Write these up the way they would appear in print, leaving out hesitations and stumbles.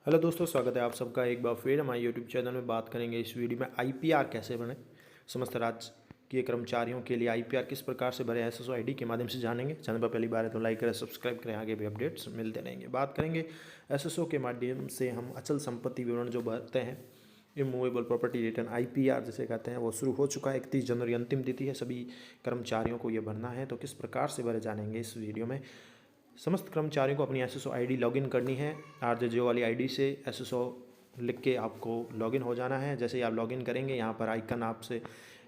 Hello दोस्तों, स्वागत है आप सबका एक बार फिर हमारे यूट्यूब चैनल में। बात करेंगे इस वीडियो में आईपीआर कैसे बने, समस्त राजकीय कर्मचारियों के लिए आईपीआर किस प्रकार से भरे, एसएसओ आईडी के माध्यम से जानेंगे। चैनल पर पहली बार है तो लाइक करें, सब्सक्राइब करें, आगे भी अपडेट्स मिलते रहेंगे। बात करेंगे एसएसओ के माध्यम से हम अचल संपत्ति विवरण जो भरते हैं, इमूवेबल प्रॉपर्टी रिटर्न आईपीआर जिसे कहते हैं, वो शुरू हो चुका है। 31 जनवरी अंतिम तिथि है, सभी कर्मचारियों को ये भरना है। तो किस प्रकार से भरे जानेंगे इस वीडियो में। समस्त कर्मचारियों को अपनी एसएसओ आईडी लॉगिन करनी है। आरजेजे वाली आईडी से एसएसओ लिख के आपको लॉगिन हो जाना है। जैसे ही आप लॉगिन करेंगे, यहाँ पर आइकन आपसे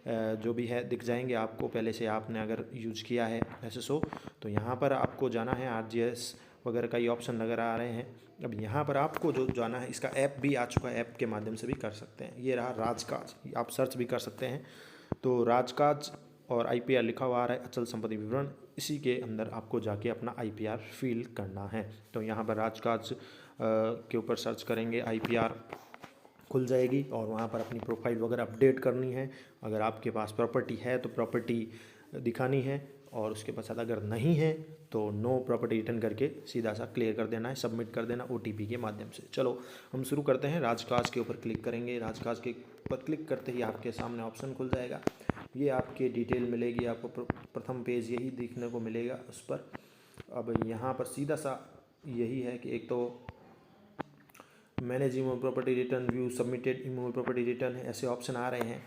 जो भी है दिख जाएंगे आपको। पहले से आपने अगर यूज किया है एसएसओ तो यहाँ पर आपको जाना है। आरजीएस वगैरह का ये ऑप्शन नज़र आ रहे हैं। अब यहाँ पर आपको जो जाना है, इसका ऐप भी आ चुका है, ऐप के माध्यम से भी कर सकते हैं। ये रहा राजकाज, आप सर्च भी कर सकते हैं। तो राजकाज और आईपीआर लिखा हुआ आ रहा है, अचल संपत्ति विवरण। इसी के अंदर आपको जाके अपना आईपीआर फिल करना है। तो यहाँ पर राजकाज के ऊपर सर्च करेंगे, आईपीआर खुल जाएगी और वहाँ पर अपनी प्रोफाइल वगैरह अपडेट करनी है। अगर आपके पास प्रॉपर्टी है तो प्रॉपर्टी दिखानी है, और उसके पश्चात अगर नहीं है तो नो प्रॉपर्टी रिटर्न करके सीधा सा क्लियर कर देना है, सबमिट कर देना ओटीपी के माध्यम से। चलो हम शुरू करते हैं। राजकाज के ऊपर क्लिक करेंगे। राजकाज के ऊपर क्लिक करते ही आपके सामने ऑप्शन खुल जाएगा। ये आपके डिटेल मिलेगी आपको। प्रथम पेज यही देखने को मिलेगा उस पर। अब यहाँ पर सीधा सा यही है कि एक तो manage immovable property return, view submitted immovable property return है, ऐसे ऑप्शन आ रहे हैं।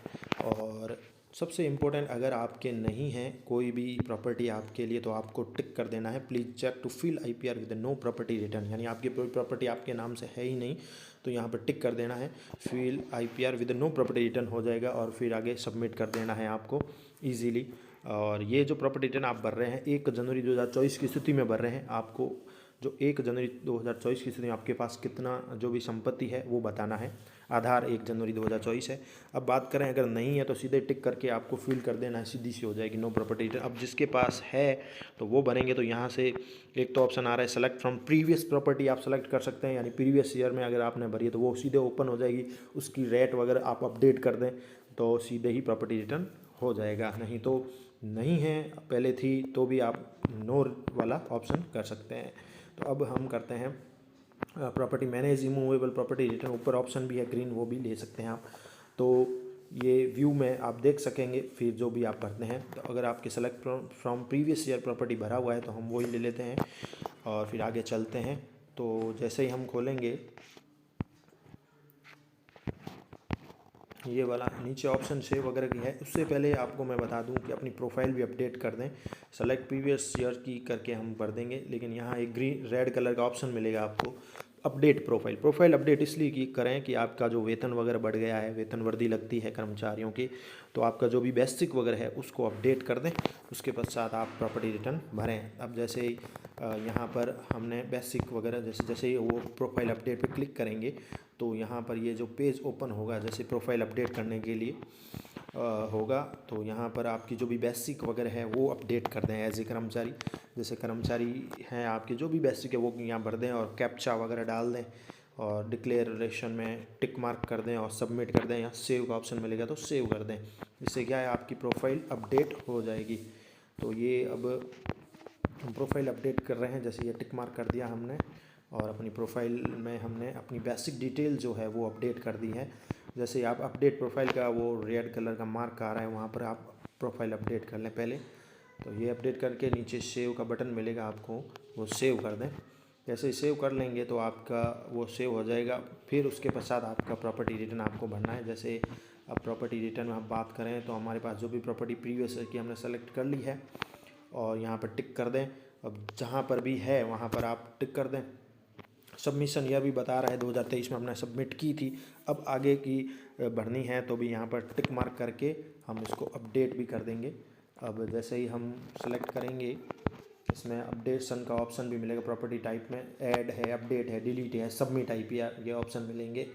और सबसे इम्पोर्टेंट, अगर आपके नहीं हैं कोई भी प्रॉपर्टी आपके लिए, तो आपको टिक कर देना है, please check to fill IPR with no property return. यानी आपकी कोई प्रॉपर्टी आपके नाम से है ही नहीं, तो यहाँ पर टिक कर देना है, fill IPR with no property return हो जाएगा। और फिर आगे सबमिट कर देना है आपको ईजीली। और ये जो प्रॉपर्टी रिटर्न आप भर रहे हैं 1 जनवरी 2024 की स्थिति में भर रहे हैं। आपको जो 1 जनवरी 2024 की स्थिति में आपके पास कितना जो भी संपत्ति है वो बताना है। आधार 1 जनवरी 2024 है। अब बात करें अगर नहीं है तो सीधे टिक करके आपको फिल कर देना है, सीधी सी हो जाएगी नो प्रॉपर्टी रिटर्न। अब जिसके पास है तो वो भरेंगे। तो यहाँ से एक तो ऑप्शन आ रहा है सेलेक्ट फ्रॉम प्रीवियस प्रॉपर्टी, आप सेलेक्ट कर सकते हैं। यानी प्रीवियस ईयर में अगर आपने भरी है तो वो सीधे ओपन हो जाएगी। उसकी रेट वगैरह आप अपडेट कर दें तो सीधे ही प्रॉपर्टी रिटर्न हो जाएगा। नहीं तो नहीं है, पहले थी तो भी आप नो वाला ऑप्शन कर सकते हैं। तो अब हम करते हैं property manage immovable property return. ऊपर ऑप्शन भी है ग्रीन, वो भी ले सकते हैं आप। तो ये व्यू में आप देख सकेंगे फिर जो भी आप भरते हैं। तो अगर आपके select from previous year property भरा हुआ है तो हम वही ले लेते हैं और फिर आगे चलते हैं। तो जैसे ही हम खोलेंगे ये वाला नीचे ऑप्शन सेव वगैरह की है, उससे पहले आपको मैं बता दूं कि अपनी प्रोफाइल भी अपडेट कर दें। सेलेक्ट प्रीवियस ईयर की करके हम भर देंगे, लेकिन यहाँ एक ग्रीन रेड कलर का ऑप्शन मिलेगा आपको, अपडेट प्रोफाइल। प्रोफाइल अपडेट इसलिए की करें कि आपका जो वेतन वगैरह बढ़ गया है, वेतन वर्दी लगती है कर्मचारियों की, तो आपका जो भी बेसिक वगैरह है उसको अपडेट कर दें। उसके पश्चात आप प्रॉपर्टी रिटर्न भरें। अब जैसे ही यहाँ पर हमने बेसिक वगैरह जैसे ही वो प्रोफाइल अपडेट पे क्लिक करेंगे तो यहाँ पर ये जो पेज ओपन होगा, जैसे प्रोफाइल अपडेट करने के लिए होगा, तो यहाँ पर आपकी जो भी बेसिक वगैरह है वो अपडेट कर दें एज ए कर्मचारी। जैसे कर्मचारी हैं आपके, जो भी बेसिक है वो यहाँ भर दें और कैप्चा वगैरह डाल दें और डिक्लेरेशन में टिक मार्क कर दें और सबमिट कर दें। यहाँ सेव का ऑप्शन मिलेगा तो सेव कर दें। इससे क्या है, आपकी प्रोफाइल अपडेट हो जाएगी। तो ये अब हम प्रोफाइल अपडेट कर रहे हैं। जैसे ये टिक मार्क कर दिया हमने और अपनी प्रोफाइल में हमने अपनी बेसिक डिटेल जो है वो अपडेट कर दी है। जैसे आप अपडेट प्रोफाइल का वो रेड कलर का मार्क आ रहा है, वहाँ पर आप प्रोफाइल अपडेट कर लें पहले। तो ये अपडेट करके नीचे सेव का बटन मिलेगा आपको, वो सेव कर दें। जैसे ही सेव कर लेंगे तो आपका वो सेव हो जाएगा। फिर उसके पश्चात आपका प्रॉपर्टी रिटर्न आपको भरना है। जैसे अब प्रॉपर्टी रिटर्न में हम बात करें तो हमारे पास जो भी प्रॉपर्टी प्रीवियस ईयर की हमने सेलेक्ट कर ली है और यहाँ पर टिक कर दें। अब जहाँ पर भी है वहाँ पर आप टिक कर दें। सबमिशन यह भी बता रहा है 2023 में हमने सबमिट की थी। अब आगे की भरनी है तो भी यहाँ पर टिक मार्क करके हम इसको अपडेट भी कर देंगे। अब जैसे ही हम सेलेक्ट करेंगे, इसमें अपडेशन का ऑप्शन भी मिलेगा। प्रॉपर्टी टाइप में ऐड है, अपडेट है, डिलीट है, सबमिट आईपीआर, ये ऑप्शन मिलेंगे।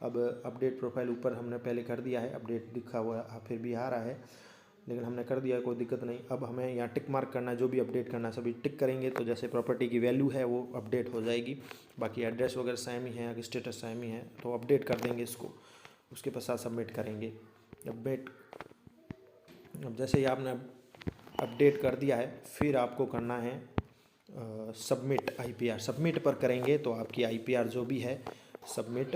अब अपडेट प्रोफाइल ऊपर हमने पहले कर दिया है, अपडेट दिखा हुआ फिर भी आ रहा है, लेकिन हमने कर दिया, कोई दिक्कत नहीं। अब हमें यहाँ टिक मार्क करना है, जो भी अपडेट करना है सभी टिक करेंगे तो जैसे प्रॉपर्टी की वैल्यू है वो अपडेट हो जाएगी। बाकी एड्रेस वगैरह सेम ही है, अगर स्टेटस सेम ही है तो अपडेट कर देंगे इसको। उसके पश्चात सबमिट करेंगे। अपडेट अब जैसे ही आपने अपडेट कर दिया है, फिर आपको करना है सबमिट आईपीआर। सबमिट पर करेंगे तो आपकी आईपीआर जो भी है सबमिट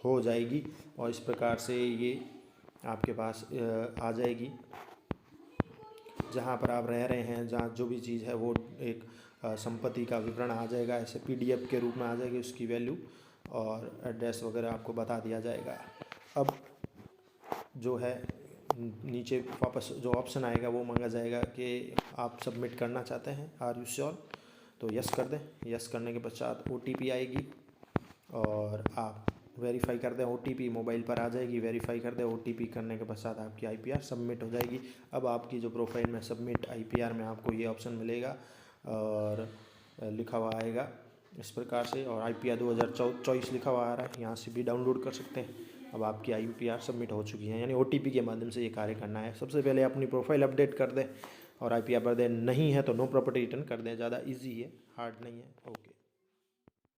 हो जाएगी और इस प्रकार से ये आपके पास आ जाएगी। जहाँ पर आप रह रहे हैं, जहाँ जो भी चीज़ है वो एक संपत्ति का विवरण आ जाएगा, ऐसे पीडीएफ के रूप में आ जाएगी उसकी वैल्यू, और एड्रेस वगैरह आपको बता दिया जाएगा। अब जो है नीचे वापस जो ऑप्शन आएगा वो मांगा जाएगा कि आप सबमिट करना चाहते हैं, आर यू श्योर, तो यस कर दें। यस करने के पश्चात ओटीपी आएगी और आप वेरीफाई कर दें, ओटीपी मोबाइल पर आ जाएगी, वेरीफाई कर दें। ओटीपी करने के पश्चात आपकी आईपीआर सबमिट हो जाएगी। अब आपकी जो प्रोफाइल में सबमिट आईपीआर में आपको ये ऑप्शन मिलेगा और लिखा हुआ आएगा इस प्रकार से, और आईपीआर 2024 लिखा हुआ आ रहा है, यहाँ से भी डाउनलोड कर सकते हैं। अब आपकी आईपीआर सबमिट हो चुकी है, यानी ओटीपी के माध्यम से ये कार्य करना है। सबसे पहले अपनी प्रोफाइल अपडेट कर दें और आईपीआर भर दें, नहीं है तो नो प्रॉपर्टी रिटर्न कर दें। ज़्यादा इजी है, हार्ड नहीं है। ओके।